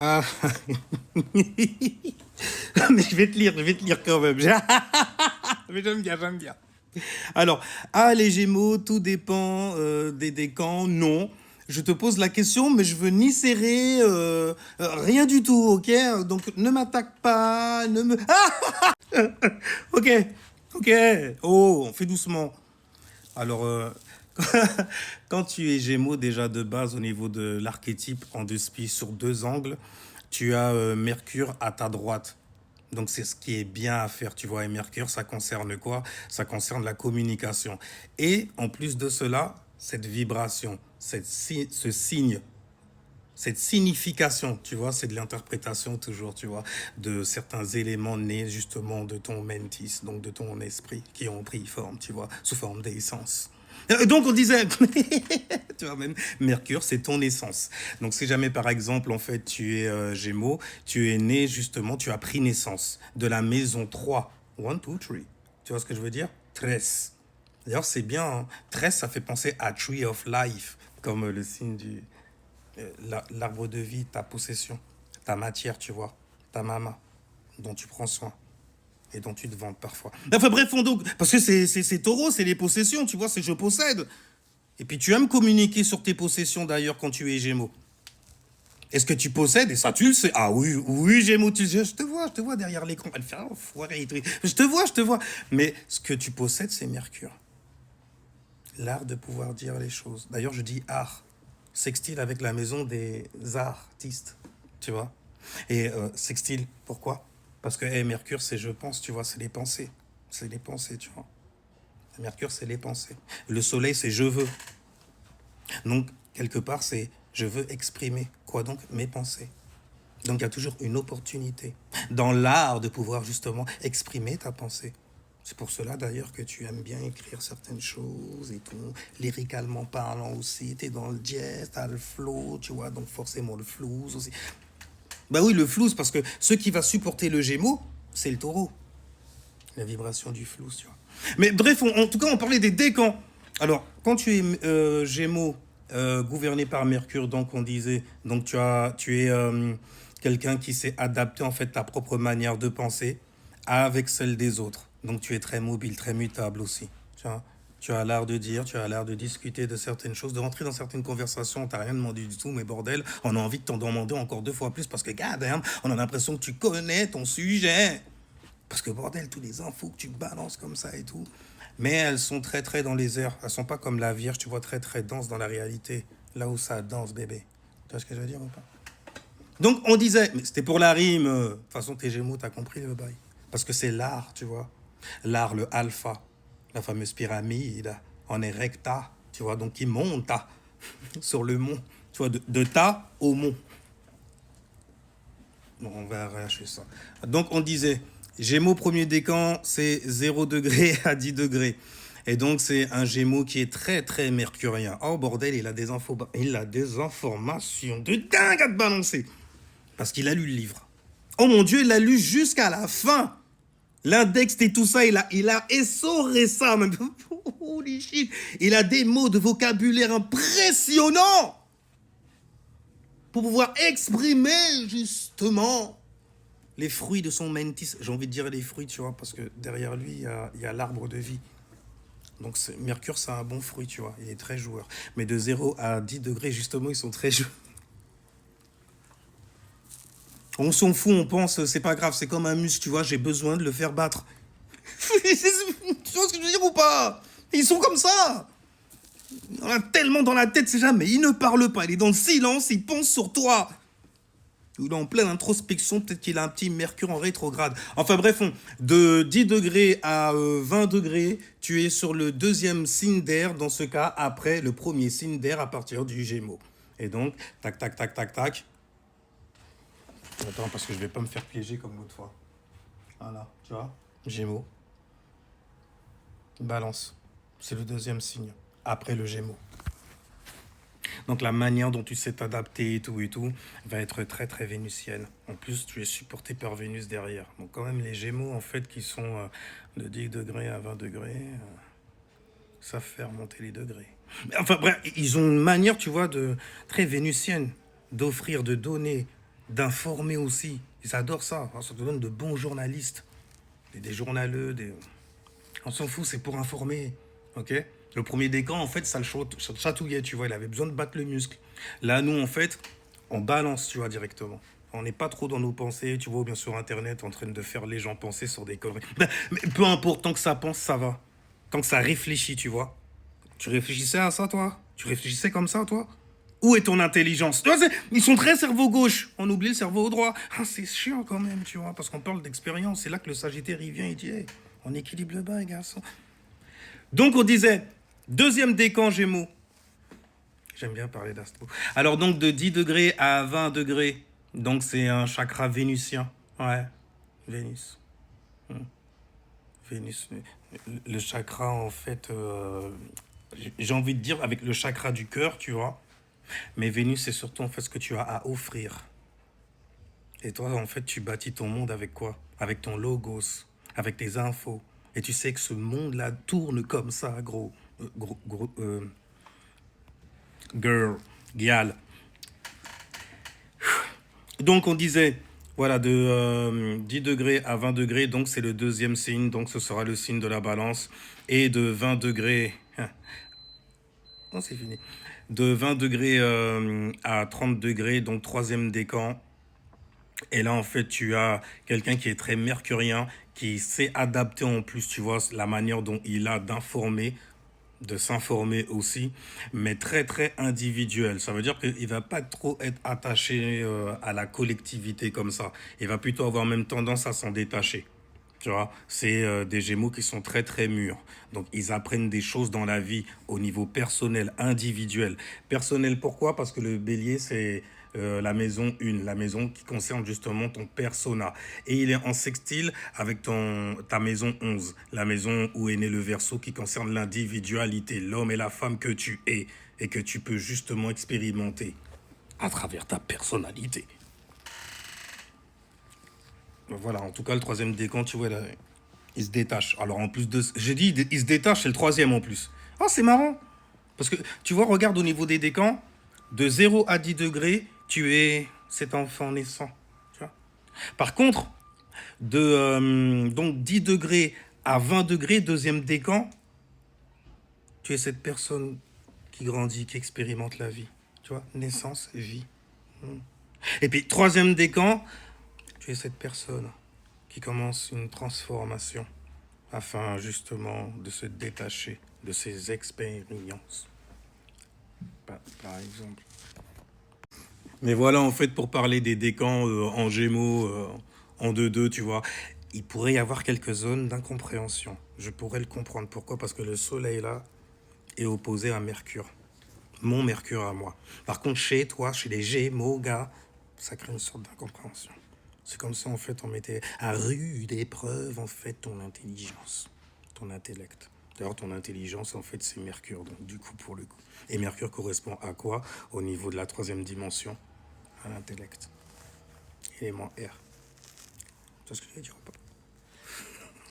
Ah. Mais je vais te lire quand même. Mais j'aime bien, j'aime bien. Alors, les Gémeaux, tout dépend des décans. Non. Je te pose la question, mais je veux ni serrer, rien du tout, ok? Donc, ne m'attaque pas, ne me... Ok, ok. Oh, on fait doucement. Alors, quand tu es Gémeaux, déjà de base, au niveau de l'archétype en deux spies sur deux angles, tu as Mercure à ta droite. Donc c'est ce qui est bien à faire, tu vois. Et Mercure, ça concerne quoi? Ça concerne la communication. Et en plus de cela, cette vibration, ce signe, cette signification, tu vois, c'est de l'interprétation toujours, tu vois, de certains éléments nés justement de ton mentis, donc de ton esprit, qui ont pris forme, tu vois, sous forme d'essence. Donc on disait, tu vois, même Mercure, c'est ton essence. Donc si jamais par exemple, en fait, tu es Gémeaux, tu es né justement, tu as pris naissance de la maison 3. 1, 2, 3. Tu vois ce que je veux dire? 13. D'ailleurs, c'est bien, hein. 13, ça fait penser à Tree of Life, comme le signe du, l'arbre de vie, ta possession, ta matière, tu vois, ta maman, dont tu prends soin et dont tu te vantes parfois. Enfin bref, donc, parce que c'est taureau, c'est les possessions, tu vois, c'est je possède. Et puis tu aimes communiquer sur tes possessions d'ailleurs quand tu es Gémeaux. Est-ce que tu possèdes? Et ça, tu le sais. Ah oui, oui, Gémeaux, tu sais, je te vois derrière l'écran. Elle fait, oh, foiré, et tout. Je te vois, je te vois. Mais ce que tu possèdes, c'est Mercure. L'art de pouvoir dire les choses. D'ailleurs, je dis art. Sextile avec la maison des artistes, tu vois. Et sextile, pourquoi? Parce que Mercure, c'est je pense, tu vois, c'est les pensées. C'est les pensées, tu vois. Mercure, c'est les pensées. Le soleil, c'est je veux. Donc, quelque part, c'est je veux exprimer. Quoi donc? Mes pensées. Donc, il y a toujours une opportunité dans l'art de pouvoir justement exprimer ta pensée. C'est pour cela d'ailleurs que tu aimes bien écrire certaines choses et tout, lyricalement parlant aussi. T'es dans le jazz, t'as le flow, tu vois, donc forcément le flouze aussi. Bah oui, le flouze, parce que ce qui va supporter le Gémeaux, c'est le taureau. La vibration du flouze, tu vois. Mais bref, en tout cas, on parlait des décans. Alors, quand tu es Gémeaux, gouverné par Mercure, donc on disait, donc tu es quelqu'un qui s'est adapté en fait ta propre manière de penser avec celle des autres. Donc tu es très mobile, très mutable aussi. Tu vois. Tu as l'art de dire, tu as l'art de discuter de certaines choses, de rentrer dans certaines conversations, on t'a rien demandé du tout, mais bordel, on a envie de t'en demander encore deux fois plus parce que, god damn, on a l'impression que tu connais ton sujet. Parce que bordel, tous les infos que tu balances comme ça et tout. Mais elles sont très très dans les airs. Elles sont pas comme la Vierge, tu vois, très très dense dans la réalité. Là où ça danse, bébé. Tu vois ce que je veux dire ou pas? Donc on disait, mais c'était pour la rime. De toute façon, tes Gémeaux, t'as compris le bail. Parce que c'est l'art, tu vois. L'art, le alpha. La fameuse pyramide en erecta. Tu vois, donc qui monte sur le mont. Tu vois, de ta au mont. Bon, on va arracher ça. Donc on disait, Gémeaux premier décan, c'est 0 degré à 10 degrés. Et donc c'est un Gémeaux qui est très très mercurien. Oh bordel, il a des informations de dingue à te balancer. Parce qu'il a lu le livre. Oh mon dieu, il l'a lu jusqu'à la fin. L'index et tout ça, il a essoré ça. Même. Holy shit. Il a des mots de vocabulaire impressionnants pour pouvoir exprimer justement les fruits de son mentis. J'ai envie de dire les fruits, tu vois, parce que derrière lui, il y a l'arbre de vie. Donc Mercure, c'est un bon fruit, tu vois. Il est très joueur. Mais de 0 à 10 degrés, justement, ils sont très joueurs. On s'en fout, on pense, c'est pas grave, c'est comme un muscle, tu vois, j'ai besoin de le faire battre. Tu vois ce que je veux dire ou pas? Ils sont comme ça. On a tellement dans la tête, c'est jamais. Il ne parle pas, il est dans le silence, il pense sur toi. Il est en pleine introspection, peut-être qu'il a un petit mercure en rétrograde. Enfin bref, de 10 degrés à 20 degrés, tu es sur le deuxième signe d'air, dans ce cas, après le premier signe d'air à partir du Gémeaux. Et donc, tac, tac, tac, tac, tac. Attends, parce que je vais pas me faire piéger comme l'autre fois. Voilà, tu vois, Gémeaux, Balance. C'est le deuxième signe, après le Gémeaux. Donc la manière dont tu sais t'adapter et tout, va être très très vénusienne. En plus, tu es supporté par Vénus derrière. Donc quand même les Gémeaux, en fait, qui sont de 10 degrés à 20 degrés, ça fait remonter les degrés. Mais enfin bref, ils ont une manière, tu vois, de très vénusienne, d'offrir, de donner. d'informer aussi. Ils adorent ça. Ça te donne de bons journalistes, des journaleux, des... On s'en fout, c'est pour informer. Ok. Le premier décan, en fait, ça le chatouillait, tu vois. Il avait besoin de battre le muscle. Là, nous, en fait, on balance, tu vois, directement. On n'est pas trop dans nos pensées, tu vois, ou bien sur Internet, en train de faire les gens penser sur des conneries. Mais peu importe, tant que ça pense, ça va. Tant que ça réfléchit, tu vois. Tu réfléchissais à ça, toi? Tu réfléchissais comme ça, toi? Où est ton intelligence? Tu vois, ils sont très cerveau gauche. On oublie le cerveau droit. Ah, c'est chiant quand même, tu vois, parce qu'on parle d'expérience. C'est là que le Sagittaire, il vient et dit, hey, on équilibre le bas, garçon. Donc, on disait, deuxième décan Gémeaux. J'aime bien parler d'astro. Alors, donc, de 10 degrés à 20 degrés. Donc, c'est un chakra vénusien. Ouais, Vénus. Vénus. Le chakra, en fait, j'ai envie de dire avec le chakra du cœur, tu vois. Mais Vénus, c'est surtout en fait ce que tu as à offrir. Et toi, en fait, tu bâtis ton monde avec quoi? Avec ton logos, avec tes infos. Et tu sais que ce monde-là tourne comme ça, gros. Gros, girl, gal. Donc, on disait, voilà, de 10 degrés à 20 degrés, donc c'est le deuxième signe, donc ce sera le signe de la balance. Et de 20 degrés, oh, c'est fini. De 20 degrés à 30 degrés, donc troisième décan. Et là, en fait, tu as quelqu'un qui est très mercurien, qui sait adapter en plus, tu vois, la manière dont il a d'informer, de s'informer aussi, mais très, très individuel. Ça veut dire qu'il va pas trop être attaché à la collectivité comme ça. Il va plutôt avoir même tendance à s'en détacher. Tu vois, c'est des Gémeaux qui sont très très mûrs. Donc ils apprennent des choses dans la vie au niveau personnel, individuel. Personnel pourquoi? Parce que le Bélier c'est la maison 1, la maison qui concerne justement ton persona. Et il est en sextile avec ta maison 11, la maison où est né le Verseau qui concerne l'individualité, l'homme et la femme que tu es et que tu peux justement expérimenter à travers ta personnalité. Voilà, en tout cas, le troisième décan, tu vois, là, il se détache. Alors, en plus de... J'ai dit, il se détache, c'est le troisième en plus. Ah, c'est marrant. Parce que, tu vois, regarde au niveau des décans, de 0 à 10 degrés, tu es cet enfant naissant. Tu vois. Par contre, de donc 10 degrés à 20 degrés, deuxième décan, tu es cette personne qui grandit, qui expérimente la vie. Tu vois, naissance, vie. Et puis, troisième décan, tu es cette personne qui commence une transformation afin justement de se détacher de ses expériences, par exemple. Mais voilà, en fait, pour parler des décans en Gémeaux, en 2-2, tu vois, il pourrait y avoir quelques zones d'incompréhension. Je pourrais le comprendre. Pourquoi? Parce que le Soleil, là, est opposé à Mercure. Mon Mercure à moi. Par contre, chez toi, chez les Gémeaux, gars, ça crée une sorte d'incompréhension. C'est comme ça, en fait, on mettait à rude épreuve, en fait, ton intelligence, ton intellect. D'ailleurs, ton intelligence, en fait, c'est Mercure, donc du coup, pour le coup. Et Mercure correspond à quoi? Au niveau de la troisième dimension, à l'intellect. Élément R. Tu vois ce que je veux dire ou pas?